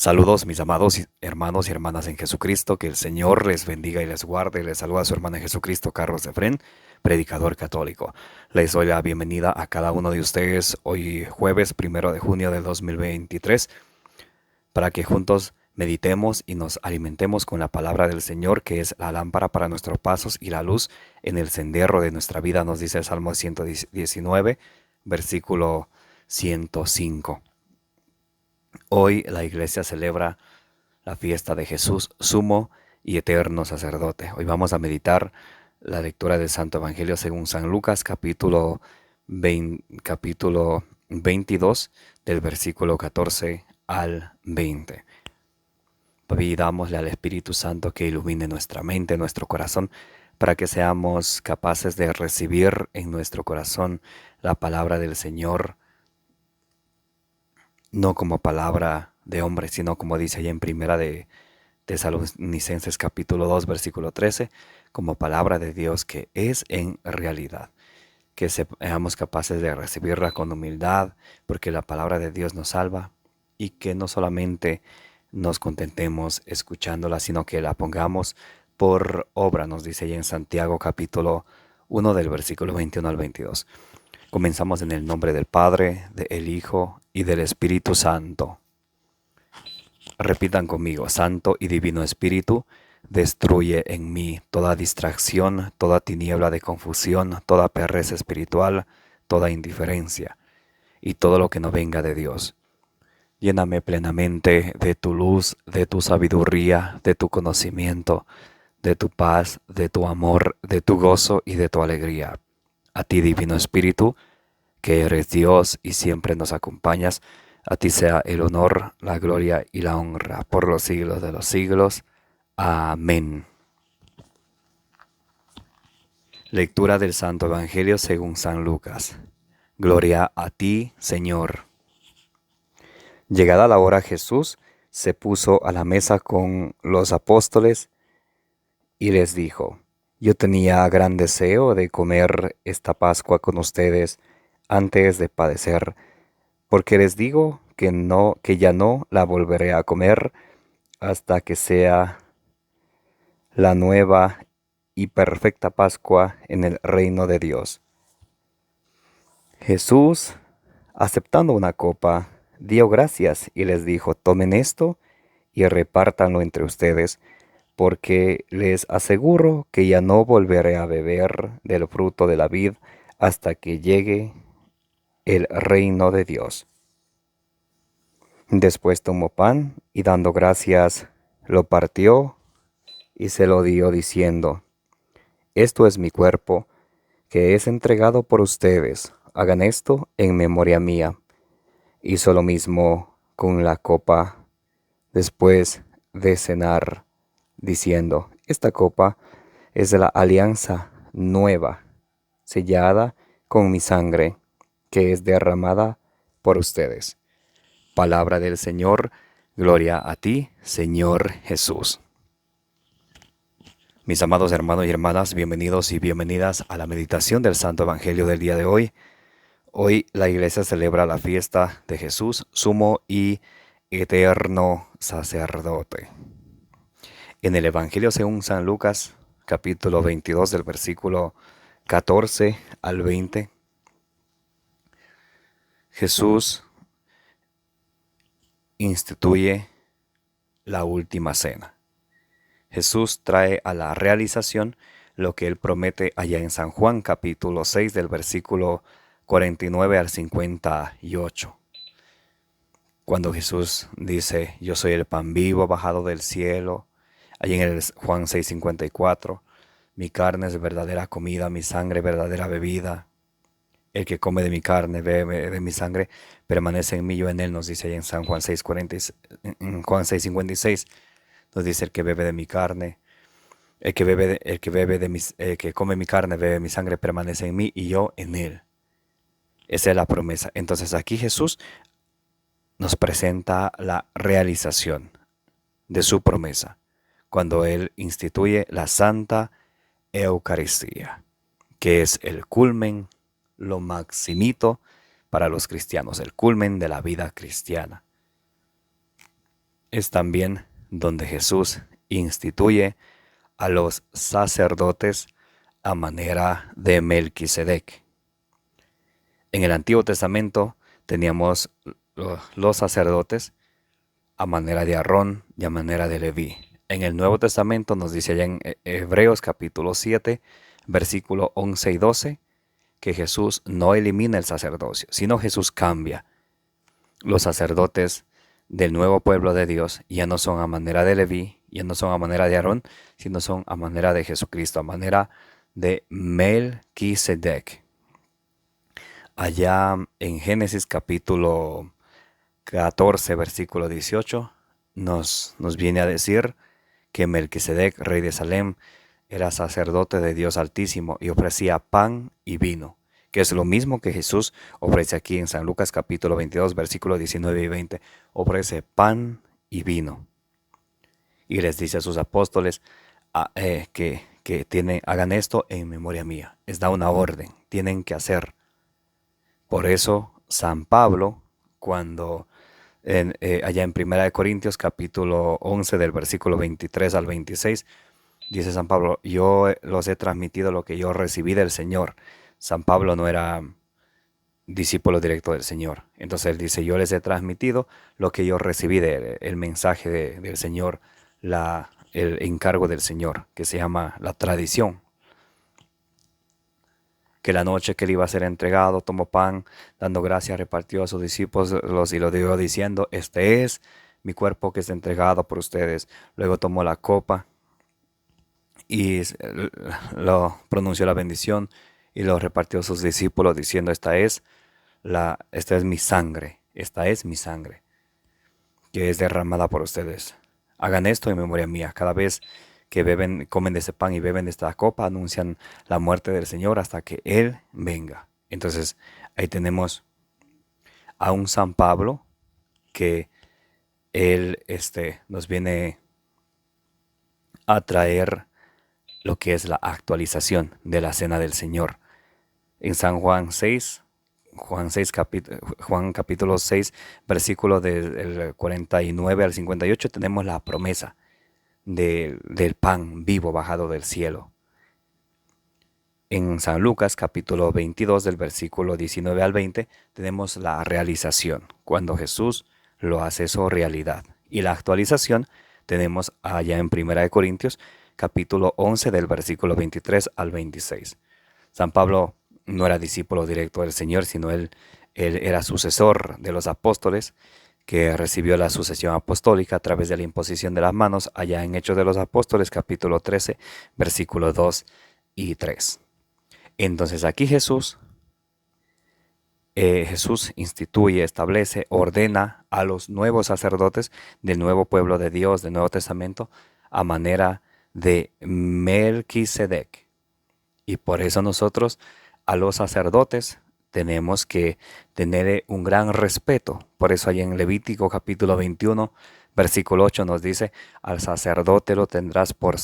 Saludos mis amados hermanos y hermanas en Jesucristo, que el Señor les bendiga y les guarde. Les saluda a su hermano en Jesucristo, Carlos Efrén, predicador católico. Les doy la bienvenida a cada uno de ustedes hoy jueves 1 de junio de 2023, para que juntos meditemos y nos alimentemos con la palabra del Señor, que es la lámpara para nuestros pasos y la luz en el sendero de nuestra vida, nos dice el Salmo 119, versículo 105. Hoy la iglesia celebra la fiesta de Jesús, sumo y eterno sacerdote. Hoy vamos a meditar la lectura del Santo Evangelio según San Lucas, capítulo 22, del versículo 14 al 20. Pidámosle al Espíritu Santo que ilumine nuestra mente, nuestro corazón, para que seamos capaces de recibir en nuestro corazón la palabra del Señor, no como palabra de hombre, sino como dice allá en Primera de Tesalonicenses capítulo 2, versículo 13, como palabra de Dios que es en realidad. Que seamos capaces de recibirla con humildad, porque la palabra de Dios nos salva, y que no solamente nos contentemos escuchándola, sino que la pongamos por obra, nos dice allá en Santiago capítulo 1 del versículo 21 al 22. Comenzamos en el nombre del Padre, del Hijo y del Espíritu Santo. Repitan conmigo: Santo y Divino Espíritu, destruye en mí toda distracción, toda tiniebla de confusión, toda pereza espiritual, toda indiferencia y todo lo que no venga de Dios. Lléname plenamente de tu luz, de tu sabiduría, de tu conocimiento, de tu paz, de tu amor, de tu gozo y de tu alegría. A ti, Divino Espíritu, que eres Dios y siempre nos acompañas, a ti sea el honor, la gloria y la honra por los siglos de los siglos. Amén. Lectura del Santo Evangelio según San Lucas. Gloria a ti, Señor. Llegada la hora, Jesús se puso a la mesa con los apóstoles y les dijo: Yo tenía gran deseo de comer esta Pascua con ustedes antes de padecer, porque les digo que ya no la volveré a comer hasta que sea la nueva y perfecta Pascua en el reino de Dios. Jesús, aceptando una copa, dio gracias y les dijo: Tomen esto y repártanlo entre ustedes, porque les aseguro que ya no volveré a beber del fruto de la vid hasta que llegue el reino de Dios. Después tomó pan y dando gracias, lo partió y se lo dio diciendo: Esto es mi cuerpo, que es entregado por ustedes. Hagan esto en memoria mía. Hizo lo mismo con la copa después de cenar, diciendo: Esta copa es de la alianza nueva, sellada con mi sangre, que es derramada por ustedes. Palabra del Señor. Gloria a ti, Señor Jesús. Mis amados hermanos y hermanas, bienvenidos y bienvenidas a la meditación del Santo Evangelio del día de hoy. Hoy la iglesia celebra la fiesta de Jesús, sumo y eterno sacerdote. En el Evangelio según San Lucas, capítulo 22, del versículo 14 al 20, Jesús instituye la última cena. Jesús trae a la realización lo que él promete allá en San Juan, capítulo 6, del versículo 49 al 58. Cuando Jesús dice: Yo soy el pan vivo bajado del cielo. Allí en el Juan 6:54, mi carne es verdadera comida, mi sangre verdadera bebida. El que come de mi carne, bebe de mi sangre, permanece en mí, yo en él, nos dice allí en San Juan 6:40, en Juan 6:56, nos dice: el que bebe de mi carne, el que come mi carne, bebe mi sangre, permanece en mí y yo en él. Esa es la promesa. Entonces aquí Jesús nos presenta la realización de su promesa cuando él instituye la Santa Eucaristía, que es el culmen, lo maximito para los cristianos, el culmen de la vida cristiana. es también donde Jesús instituye a los sacerdotes a manera de Melquisedec. En el Antiguo Testamento teníamos los sacerdotes a manera de Aarón y a manera de Leví. En el Nuevo Testamento nos dice allá en Hebreos capítulo 7, versículo 11 y 12, que Jesús no elimina el sacerdocio, sino Jesús cambia. Los sacerdotes del nuevo pueblo de Dios ya no son a manera de Leví, ya no son a manera de Aarón, sino son a manera de Jesucristo, a manera de Melquisedec. Allá en Génesis capítulo 14, versículo 18, nos viene a decir que Melquisedec, rey de Salem, era sacerdote de Dios Altísimo y ofrecía pan y vino, que es lo mismo que Jesús ofrece aquí en San Lucas capítulo 22, versículos 19 y 20. Ofrece pan y vino. Y les dice a sus apóstoles que hagan esto en memoria mía. Les da una orden, tienen que hacer. Por eso San Pablo, cuando allá en 1 Corintios capítulo 11 del versículo 23 al 26, dice San Pablo, yo los he transmitido lo que yo recibí del Señor. San Pablo no era discípulo directo del Señor. Entonces él dice, yo les he transmitido lo que yo recibí del mensaje del Señor, el encargo del Señor, que se llama la tradición. Que la noche que él iba a ser entregado, tomó pan, dando gracias, repartió a sus discípulos y lo dio diciendo, este es mi cuerpo que es entregado por ustedes. Luego tomó la copa y lo pronunció la bendición y lo repartió a sus discípulos diciendo, esta es mi sangre, que es derramada por ustedes. Hagan esto en memoria mía. Cada vez que comen de ese pan y beben de esta copa, anuncian la muerte del Señor hasta que Él venga. Entonces, ahí tenemos a un San Pablo que Él nos viene a traer lo que es la actualización de la Cena del Señor. En San Juan capítulo 6, versículo del 49 al 58, tenemos la promesa del pan vivo bajado del cielo. En San Lucas capítulo 22 del versículo 19 al 20 tenemos la realización, cuando Jesús lo hace eso realidad. Y la actualización tenemos allá en 1 Corintios capítulo 11 del versículo 23 al 26. San Pablo no era discípulo directo del Señor, sino él era sucesor de los apóstoles, que recibió la sucesión apostólica a través de la imposición de las manos allá en Hechos de los Apóstoles capítulo 13 versículos 2 y 3. Entonces aquí Jesús instituye, establece, ordena a los nuevos sacerdotes del nuevo pueblo de Dios, del Nuevo Testamento, a manera de Melquisedec. Y por eso nosotros a los sacerdotes tenemos que tener un gran respeto. Por eso ahí en Levítico capítulo 21, versículo 8 nos dice, al sacerdote lo tendrás por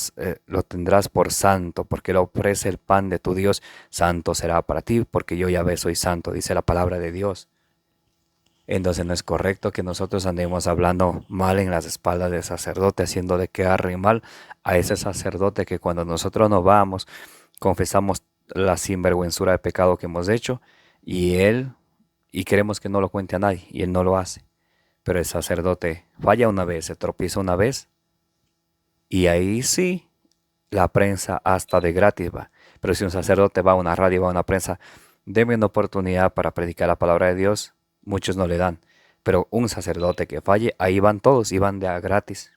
santo, porque él ofrece el pan de tu Dios, santo será para ti, porque yo Yahvé soy santo, dice la palabra de Dios. Entonces no es correcto que nosotros andemos hablando mal en las espaldas del sacerdote, haciéndole quedar mal a ese sacerdote, que cuando nosotros nos vamos, confesamos la sinvergüenzura de pecado que hemos hecho, y queremos que no lo cuente a nadie, y él no lo hace. Pero el sacerdote falla una vez, se tropieza una vez, y ahí sí, la prensa hasta de gratis va. Pero si un sacerdote va a una radio, va a una prensa, deme una oportunidad para predicar la palabra de Dios, muchos no le dan. Pero un sacerdote que falle, ahí van todos, y van de a gratis.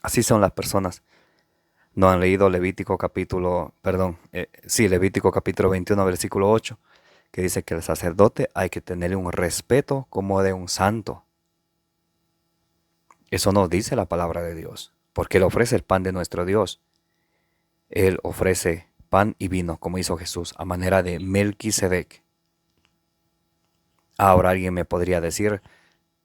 Así son las personas. No han leído Levítico capítulo 21, versículo 8, que dice que el sacerdote hay que tenerle un respeto como de un santo. Eso no dice la palabra de Dios, porque Él ofrece el pan de nuestro Dios. Él ofrece pan y vino, como hizo Jesús, a manera de Melquisedec. Ahora alguien me podría decir,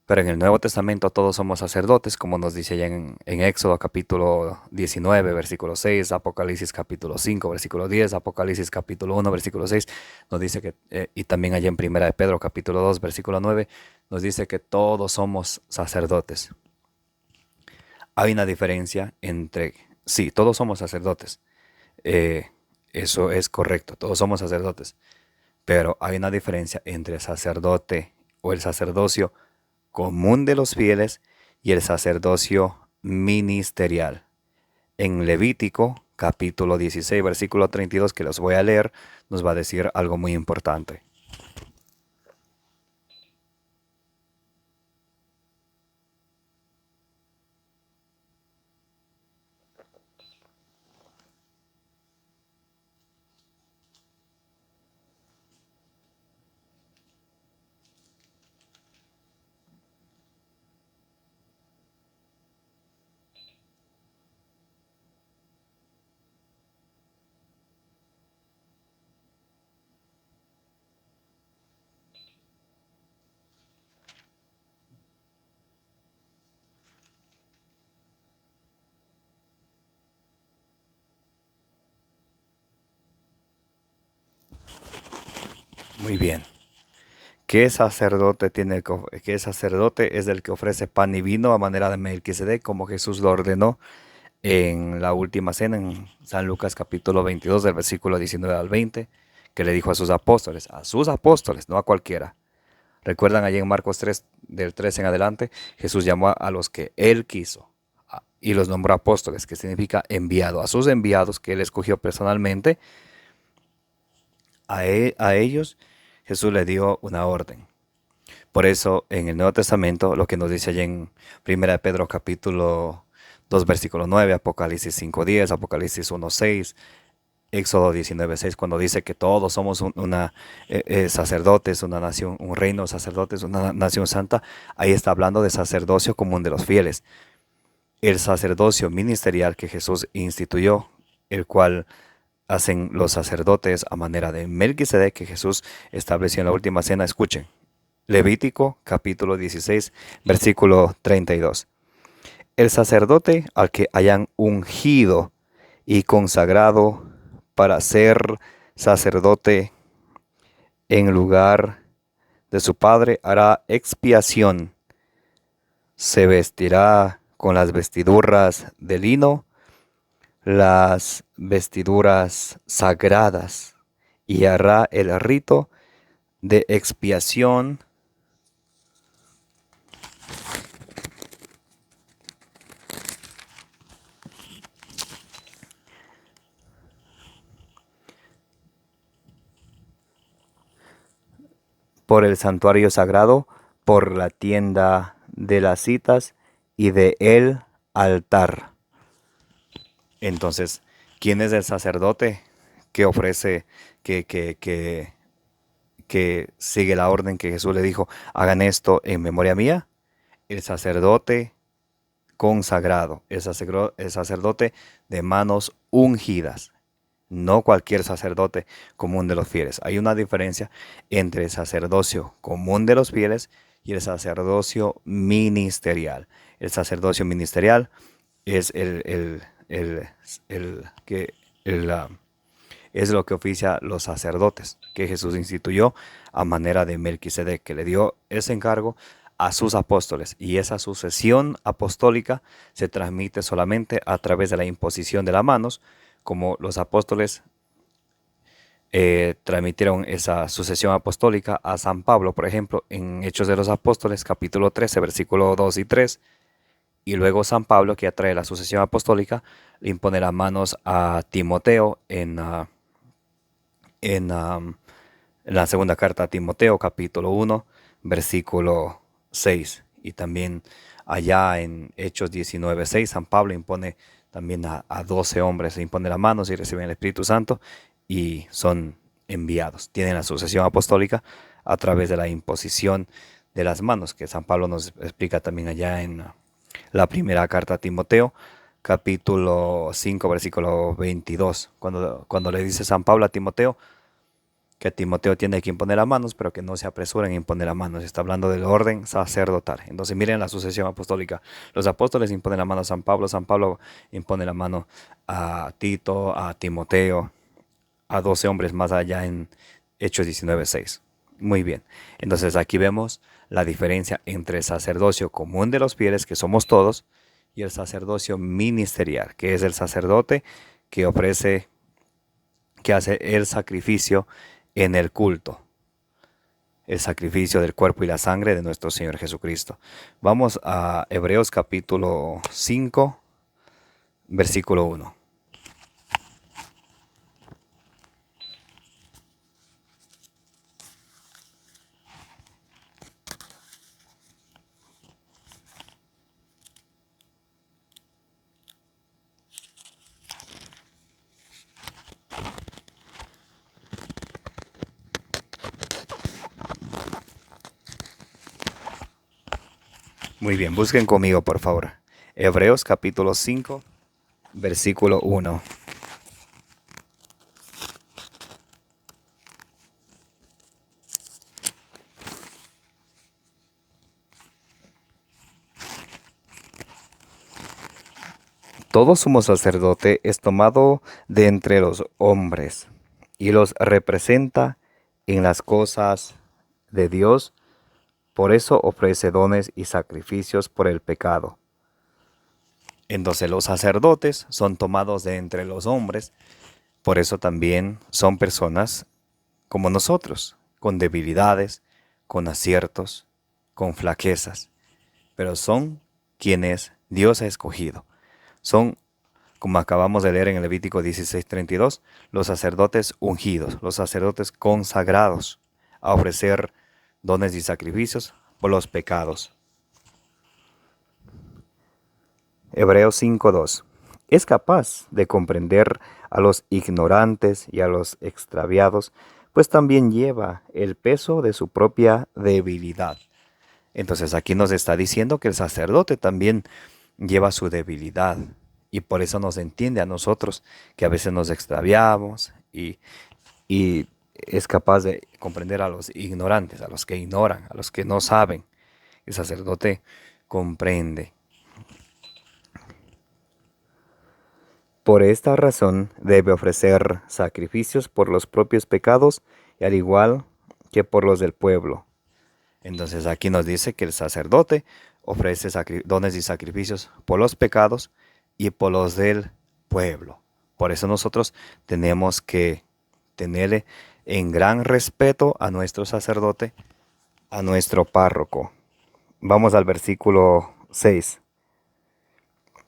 pero en el Nuevo Testamento todos somos sacerdotes, como nos dice allá en Éxodo capítulo 19, versículo 6, Apocalipsis capítulo 5, versículo 10, Apocalipsis capítulo 1, versículo 6, nos dice que, y también allá en 1 Pedro capítulo 2, versículo 9, nos dice que todos somos sacerdotes. hay una diferencia entre, sí, todos somos sacerdotes, eh, eso es correcto, todos somos sacerdotes, pero hay una diferencia entre el sacerdote o el sacerdocio común de los fieles y el sacerdocio ministerial. En Levítico, capítulo 16, versículo 32, que los voy a leer, nos va a decir algo muy importante. Muy bien. ¿Qué sacerdote es el que ofrece pan y vino a manera de Melquisedec, como Jesús lo ordenó en la última cena en San Lucas capítulo 22 del versículo 19 al 20, que le dijo a sus apóstoles, no a cualquiera? Recuerdan allí en Marcos 3, del 3 en adelante, Jesús llamó a los que él quiso y los nombró apóstoles, que significa enviado. A sus enviados que él escogió personalmente, a ellos Jesús le dio una orden. Por eso en el Nuevo Testamento lo que nos dice allí en 1 Pedro capítulo 2 versículo 9, Apocalipsis 5:10, Apocalipsis 1:6, Éxodo 19:6, cuando dice que todos somos sacerdotes, una nación, un reino de sacerdotes, una nación santa, ahí está hablando de sacerdocio común de los fieles. El sacerdocio ministerial que Jesús instituyó, el cual hacen los sacerdotes a manera de Melquisedec, que Jesús estableció en la última cena. Escuchen, Levítico capítulo 16, versículo 32. El sacerdote al que hayan ungido y consagrado para ser sacerdote en lugar de su padre hará expiación. Se vestirá con las vestiduras de lino, las vestiduras sagradas, y hará el rito de expiación por el santuario sagrado, por la tienda de las citas y de el altar. Entonces, ¿quién es el sacerdote que ofrece, que sigue la orden que Jesús le dijo, hagan esto en memoria mía? El sacerdote consagrado, el sacerdote de manos ungidas. No cualquier sacerdote común de los fieles. Hay una diferencia entre el sacerdocio común de los fieles y el sacerdocio ministerial. El sacerdocio ministerial es es lo que oficia los sacerdotes que Jesús instituyó a manera de Melquisedec, que le dio ese encargo a sus apóstoles, y esa sucesión apostólica se transmite solamente a través de la imposición de las manos, como los apóstoles transmitieron esa sucesión apostólica a San Pablo, por ejemplo, en Hechos de los Apóstoles, capítulo 13, versículo 2 y 3, y luego San Pablo, que atrae la sucesión apostólica, le impone las manos a Timoteo en la segunda carta a Timoteo, capítulo 1, versículo 6. Y también allá en Hechos 19:6, San Pablo impone también a 12 hombres, le impone las manos y reciben el Espíritu Santo y son enviados. Tienen la sucesión apostólica a través de la imposición de las manos, que San Pablo nos explica también allá en la primera carta a Timoteo, capítulo 5, versículo 22, cuando le dice San Pablo a Timoteo que Timoteo tiene que imponer las manos, pero que no se apresuren a imponer las manos. Está hablando del orden sacerdotal. Entonces miren la sucesión apostólica. Los apóstoles imponen la mano a San Pablo impone la mano a Tito, a Timoteo, a 12 hombres más allá en Hechos 19:6. Muy bien. Entonces aquí vemos la diferencia entre el sacerdocio común de los fieles, que somos todos, y el sacerdocio ministerial, que es el sacerdote que hace el sacrificio en el culto, el sacrificio del cuerpo y la sangre de nuestro Señor Jesucristo. Vamos a Hebreos capítulo 5, versículo 1. Muy bien, busquen conmigo, por favor. Hebreos capítulo 5, versículo 1. Todo sumo sacerdote es tomado de entre los hombres y los representa en las cosas de Dios. Por eso ofrece dones y sacrificios por el pecado. Entonces los sacerdotes son tomados de entre los hombres. Por eso también son personas como nosotros, con debilidades, con aciertos, con flaquezas. Pero son quienes Dios ha escogido. Son, como acabamos de leer en el Levítico 16:32, los sacerdotes ungidos, los sacerdotes consagrados a ofrecer dones y sacrificios por los pecados. Hebreos 5:2. Es capaz de comprender a los ignorantes y a los extraviados, pues también lleva el peso de su propia debilidad. Entonces aquí nos está diciendo que el sacerdote también lleva su debilidad y por eso nos entiende a nosotros que a veces nos extraviamos y es capaz de comprender a los ignorantes, a los que ignoran, a los que no saben. El sacerdote comprende. Por esta razón debe ofrecer sacrificios por los propios pecados y al igual que por los del pueblo. Entonces aquí nos dice que el sacerdote ofrece dones y sacrificios por los pecados y por los del pueblo. Por eso nosotros tenemos que tenerle en gran respeto a nuestro sacerdote, a nuestro párroco. Vamos al versículo 6.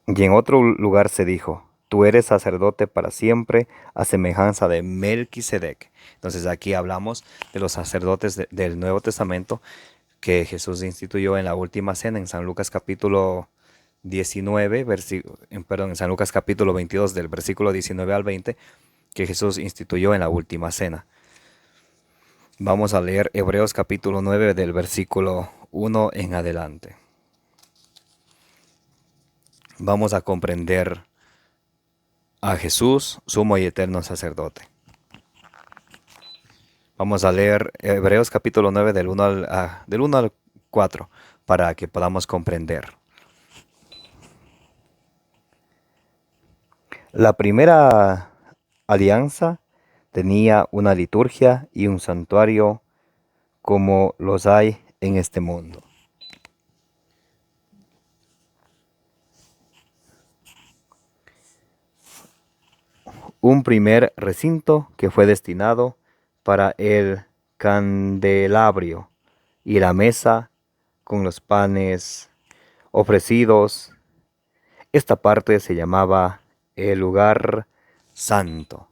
Y en otro lugar se dijo: tú eres sacerdote para siempre, a semejanza de Melquisedec. Entonces aquí hablamos de los sacerdotes del Nuevo Testamento que Jesús instituyó en la última cena en San Lucas capítulo 19, en San Lucas capítulo 22 del versículo 19 al 20, que Jesús instituyó en la última cena. Vamos a leer Hebreos capítulo 9 del versículo 1 en adelante. Vamos a comprender a Jesús, sumo y eterno sacerdote. Vamos a leer Hebreos capítulo 9 del 1 al 4 para que podamos comprender. La primera alianza tenía una liturgia y un santuario como los hay en este mundo. Un primer recinto que fue destinado para el candelabro y la mesa con los panes ofrecidos. Esta parte se llamaba el lugar santo.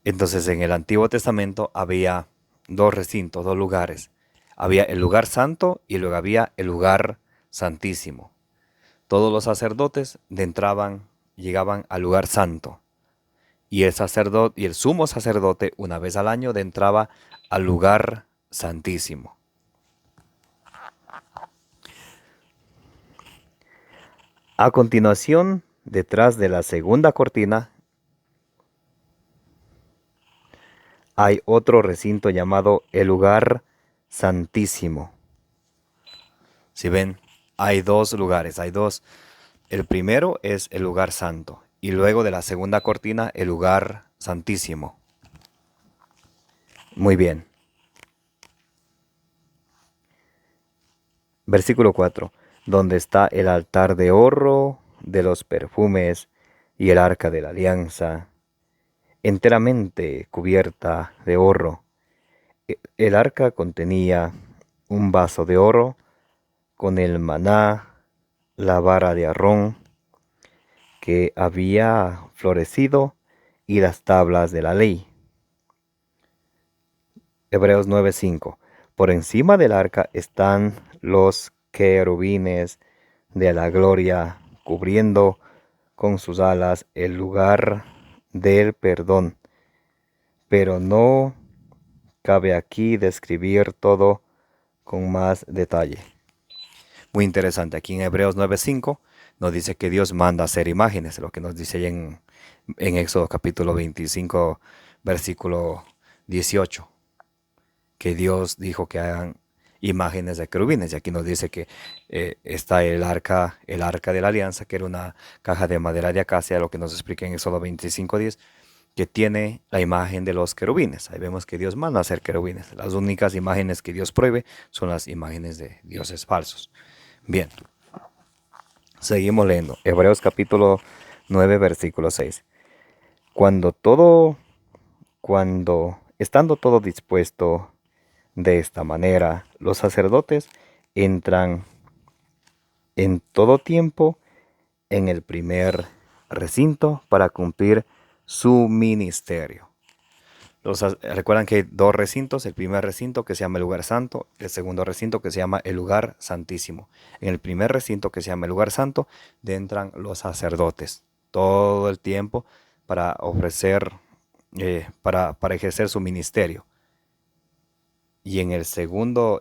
Entonces en el Antiguo Testamento había dos recintos, dos lugares. Había el lugar santo y luego había el lugar santísimo. Todos los sacerdotes llegaban al lugar santo. Y el sumo sacerdote, una vez al año, entraba al lugar santísimo. A continuación, detrás de la segunda cortina, hay otro recinto llamado el lugar santísimo. Si ven, hay dos lugares, El primero es el lugar santo y luego de la segunda cortina el lugar santísimo. Muy bien. Versículo 4. donde está el altar de oro de los perfumes y el arca de la alianza, enteramente cubierta de oro. El arca contenía un vaso de oro con el maná, la vara de Aarón que había florecido y las tablas de la ley. Hebreos 9:5. Por encima del arca están los querubines de la gloria, cubriendo con sus alas el lugar del perdón. Pero no cabe aquí describir todo con más detalle. Muy interesante. Aquí en Hebreos 9:5 nos dice que Dios manda hacer imágenes, lo que nos dice en Éxodo capítulo 25, versículo 18, que Dios dijo que hagan imágenes de querubines. Y aquí nos dice que está el arca de la alianza, que era una caja de madera de acacia, lo que nos explica en Éxodo 25:10, que tiene la imagen de los querubines. Ahí vemos que Dios manda a hacer querubines. Las únicas imágenes que Dios prohíbe son las imágenes de dioses falsos. Bien, seguimos leyendo. Hebreos capítulo 9, versículo 6. Cuando estando todo dispuesto de esta manera, los sacerdotes entran en todo tiempo en el primer recinto para cumplir su ministerio. Recuerdan que hay dos recintos, el primer recinto que se llama el lugar santo, el segundo recinto que se llama el lugar santísimo. En el primer recinto que se llama el lugar santo, entran los sacerdotes todo el tiempo para ofrecer, para ejercer su ministerio. Y en el segundo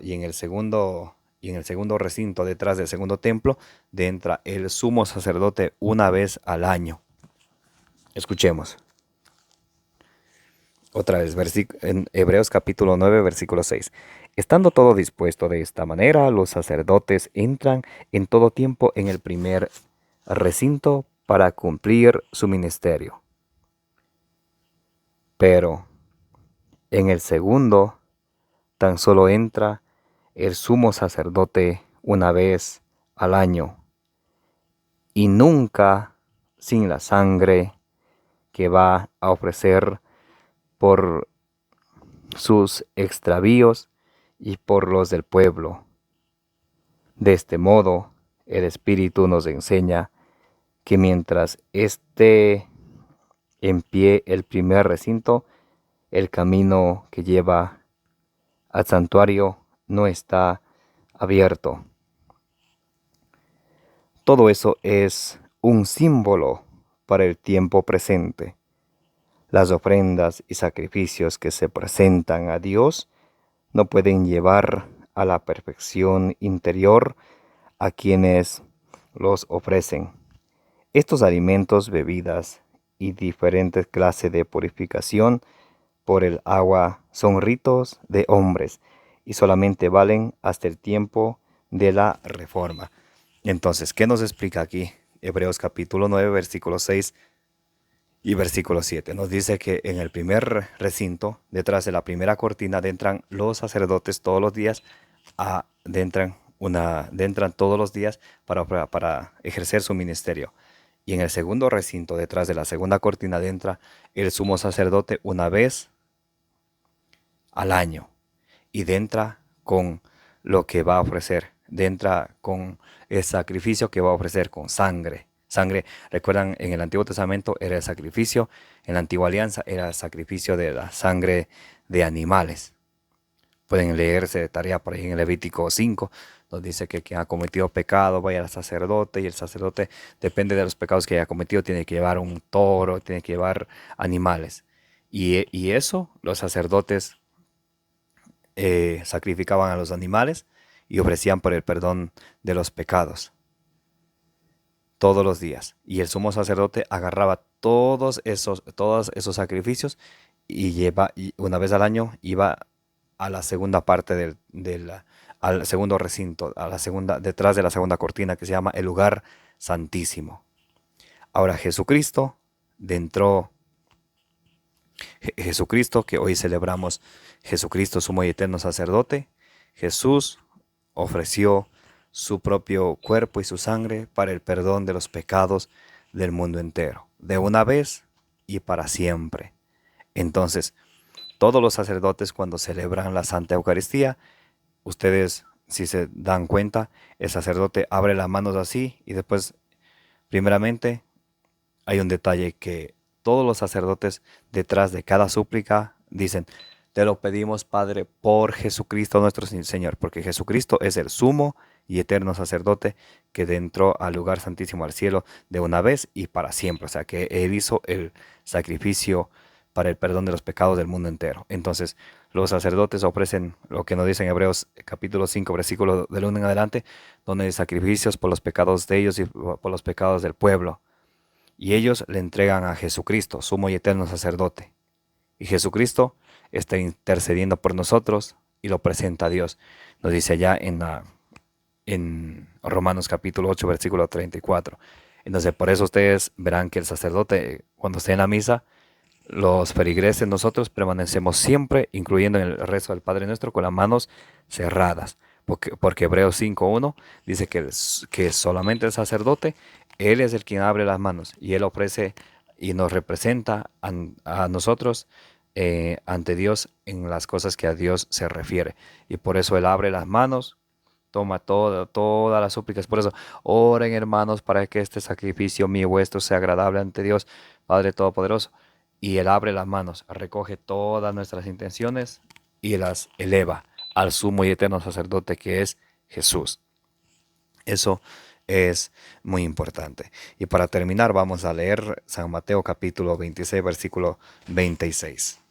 recinto, detrás del segundo templo, entra el sumo sacerdote una vez al año. Escuchemos. Otra vez, en Hebreos capítulo 9, versículo 6. Estando todo dispuesto de esta manera, los sacerdotes entran en todo tiempo en el primer recinto para cumplir su ministerio. Pero en el segundo, tan solo entra el sumo sacerdote una vez al año, y nunca sin la sangre que va a ofrecer por sus extravíos y por los del pueblo. De este modo, el Espíritu nos enseña que mientras esté en pie el primer recinto, el camino que lleva al santuario no está abierto. Todo eso es un símbolo para el tiempo presente. Las ofrendas y sacrificios que se presentan a Dios no pueden llevar a la perfección interior a quienes los ofrecen. Estos alimentos, bebidas y diferentes clases de purificación por el agua son ritos de hombres y solamente valen hasta el tiempo de la reforma. Entonces, ¿qué nos explica aquí? Hebreos capítulo 9, versículo 6 y versículo 7. Nos dice que en el primer recinto, detrás de la primera cortina, entran los sacerdotes todos los días, entran todos los días para ejercer su ministerio. Y en el segundo recinto, detrás de la segunda cortina, entra el sumo sacerdote una vez al año. Y entra con lo que va a ofrecer. Entra con el sacrificio que va a ofrecer con sangre. Sangre, recuerdan, en el Antiguo Testamento era el sacrificio, en la Antigua Alianza era el sacrificio de la sangre de animales. Pueden leerse de tarea por ahí en Levítico 5, nos dice que quien ha cometido pecado vaya al sacerdote, y el sacerdote, depende de los pecados que haya cometido, tiene que llevar un toro, tiene que llevar animales. Y eso, los sacerdotes sacrificaban a los animales y ofrecían por el perdón de los pecados todos los días. Y el sumo sacerdote agarraba todos esos sacrificios y una vez al año iba a la segunda parte al segundo recinto, detrás de la segunda cortina, que se llama el lugar santísimo. Ahora Jesucristo, que hoy celebramos, Jesucristo sumo y eterno sacerdote, Jesús ofreció su propio cuerpo y su sangre para el perdón de los pecados del mundo entero, de una vez y para siempre. Entonces, todos los sacerdotes cuando celebran la Santa Eucaristía, ustedes, si se dan cuenta, el sacerdote abre las manos así y después, primeramente, hay un detalle que todos los sacerdotes detrás de cada súplica dicen: te lo pedimos, Padre, por Jesucristo nuestro Señor, porque Jesucristo es el sumo y eterno sacerdote que entró al lugar santísimo, al cielo, de una vez y para siempre. O sea, que Él hizo el sacrificio para el perdón de los pecados del mundo entero. Entonces, los sacerdotes ofrecen lo que nos dice en Hebreos capítulo 5, versículo del 1 en adelante, donde hay sacrificios por los pecados de ellos y por los pecados del pueblo. Y ellos le entregan a Jesucristo, sumo y eterno sacerdote. Y Jesucristo está intercediendo por nosotros y lo presenta a Dios. Nos dice allá en Romanos capítulo 8, versículo 34. Entonces, por eso ustedes verán que el sacerdote, cuando esté en la misa, los feligreses, nosotros permanecemos siempre, incluyendo en el rezo del Padre Nuestro, con las manos cerradas. Porque Hebreos 5.1 dice que solamente el sacerdote, él es el quien abre las manos y él ofrece y nos representa a nosotros ante Dios en las cosas que a Dios se refiere. Y por eso él abre las manos, toma todas las súplicas. Por eso, oren, hermanos, para que este sacrificio mío vuestro sea agradable ante Dios, Padre Todopoderoso. Y él abre las manos, recoge todas nuestras intenciones y las eleva al sumo y eterno sacerdote que es Jesús. Eso es muy importante. Y para terminar vamos a leer San Mateo capítulo 26, versículo 26.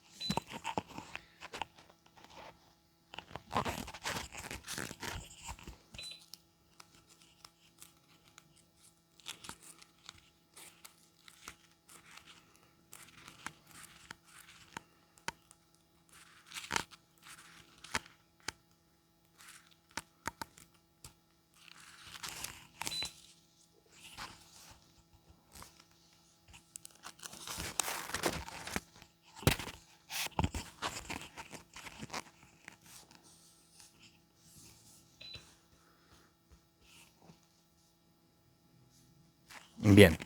Bien,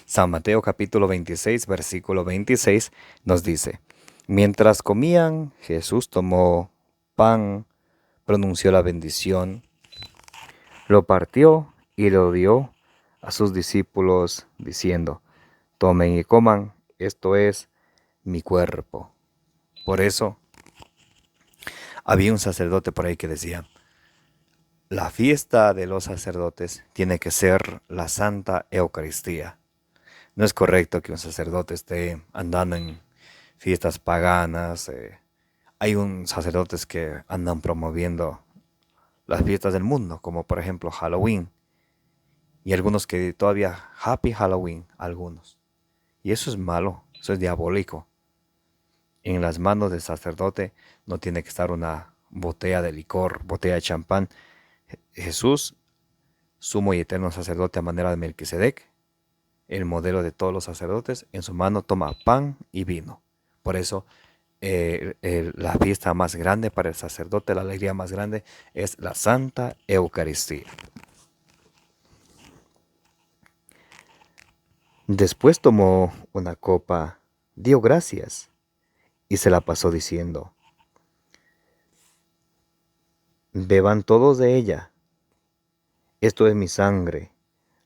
San Mateo capítulo 26, versículo 26 nos dice: mientras comían, Jesús tomó pan, pronunció la bendición, lo partió y lo dio a sus discípulos diciendo: tomen y coman, esto es mi cuerpo. Por eso había un sacerdote por ahí que decía: la fiesta de los sacerdotes tiene que ser la Santa Eucaristía. No es correcto que un sacerdote esté andando en fiestas paganas. Hay sacerdotes que andan promoviendo las fiestas del mundo, como por ejemplo Halloween. Y algunos que todavía Happy Halloween, algunos. Y eso es malo, eso es diabólico. En las manos del sacerdote no tiene que estar una botella de licor, botella de champán. Jesús, sumo y eterno sacerdote a manera de Melquisedec, el modelo de todos los sacerdotes, en su mano toma pan y vino. Por eso la fiesta más grande para el sacerdote, la alegría más grande, es la Santa Eucaristía. Después tomó una copa, dio gracias y se la pasó diciendo: beban todos de ella. Esto es mi sangre,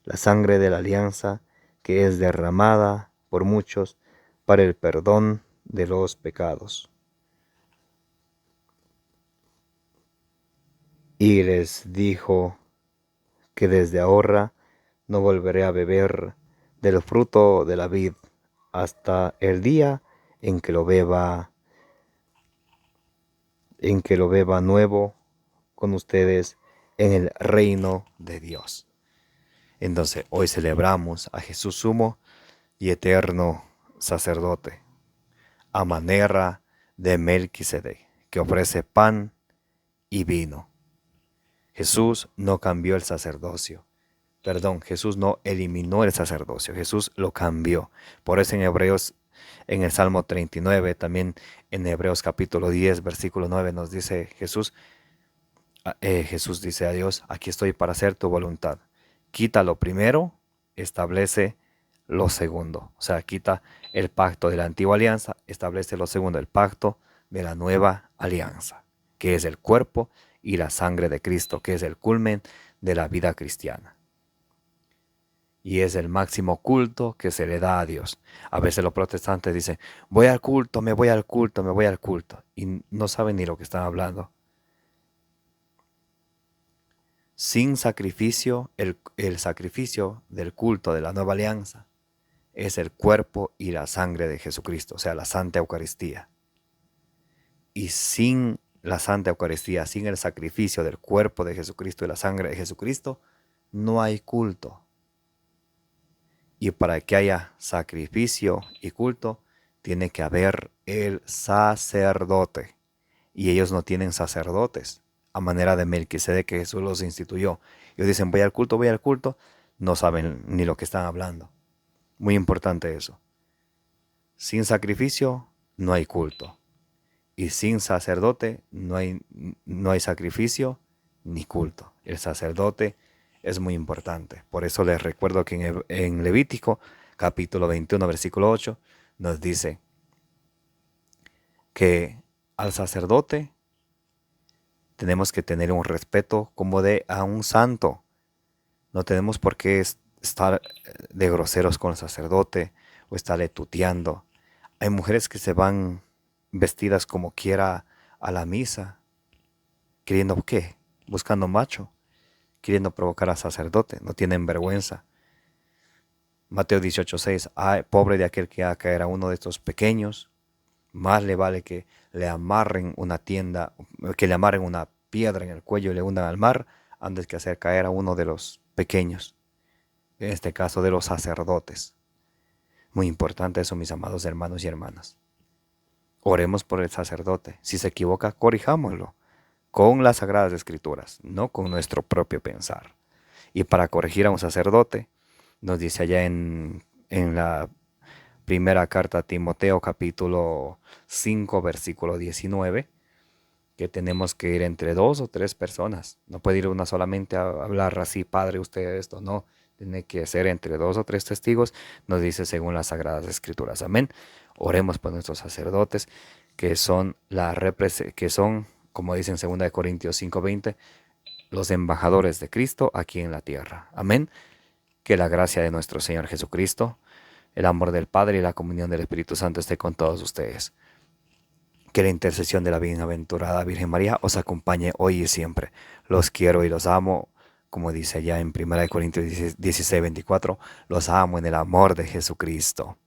la sangre de la alianza que es derramada por muchos para el perdón de los pecados. Y les dijo que desde ahora no volveré a beber del fruto de la vid hasta el día en que lo beba nuevo con ustedes en el reino de Dios. Entonces, hoy celebramos a Jesús sumo y eterno sacerdote, a manera de Melquisedec, que ofrece pan y vino. Jesús no cambió el sacerdocio. Jesús no eliminó el sacerdocio, Jesús lo cambió. Por eso en Hebreos, en el Salmo 39, también en Hebreos capítulo 10, versículo 9, nos dice Jesús: Jesús dice a Dios, aquí estoy para hacer tu voluntad. Quita lo primero, establece lo segundo. O sea, quita el pacto de la antigua alianza, establece lo segundo, el pacto de la nueva alianza, que es el cuerpo y la sangre de Cristo, que es el culmen de la vida cristiana. Y es el máximo culto que se le da a Dios. A veces los protestantes dicen, voy al culto, me voy al culto, me voy al culto. Y no saben ni lo que están hablando. Sin sacrificio, el sacrificio del culto de la nueva alianza es el cuerpo y la sangre de Jesucristo, o sea, la Santa Eucaristía. Y sin la Santa Eucaristía, sin el sacrificio del cuerpo de Jesucristo y la sangre de Jesucristo, no hay culto. Y para que haya sacrificio y culto, tiene que haber el sacerdote. Y ellos no tienen sacerdotes, a manera de Melquisedec que Jesús los instituyó. Ellos dicen, voy al culto, no saben ni lo que están hablando. Muy importante eso. Sin sacrificio no hay culto. Y sin sacerdote no hay sacrificio ni culto. El sacerdote es muy importante. Por eso les recuerdo que en Levítico, capítulo 21, versículo 8, nos dice que al sacerdote tenemos que tener un respeto como a un santo. No tenemos por qué estar de groseros con el sacerdote o estarle tuteando. Hay mujeres que se van vestidas como quiera a la misa, queriendo ¿qué? Buscando macho, queriendo provocar al sacerdote, no tienen vergüenza. Mateo 18:6, ay, pobre de aquel que haga caer a uno de estos pequeños, más le vale que le amarren una piedra en el cuello y le hundan al mar, antes que hacer caer a uno de los pequeños, en este caso de los sacerdotes. Muy importante eso, mis amados hermanos y hermanas. Oremos por el sacerdote. Si se equivoca, corrijámoslo con las Sagradas Escrituras, no con nuestro propio pensar. Y para corregir a un sacerdote, nos dice allá en la primera carta a Timoteo, capítulo 5, versículo 19, que tenemos que ir entre 2 o 3 personas. No puede ir una solamente a hablar así, padre, usted esto, no. Tiene que ser entre 2 o 3 testigos, nos dice según las Sagradas Escrituras. Amén. Oremos por nuestros sacerdotes, que son, como dice en 2 Corintios 5:20, los embajadores de Cristo aquí en la tierra. Amén. Que la gracia de nuestro Señor Jesucristo, el amor del Padre y la comunión del Espíritu Santo esté con todos ustedes. Que la intercesión de la bienaventurada Virgen María os acompañe hoy y siempre. Los quiero y los amo, como dice allá en 1 Corintios 16:24, los amo en el amor de Jesucristo.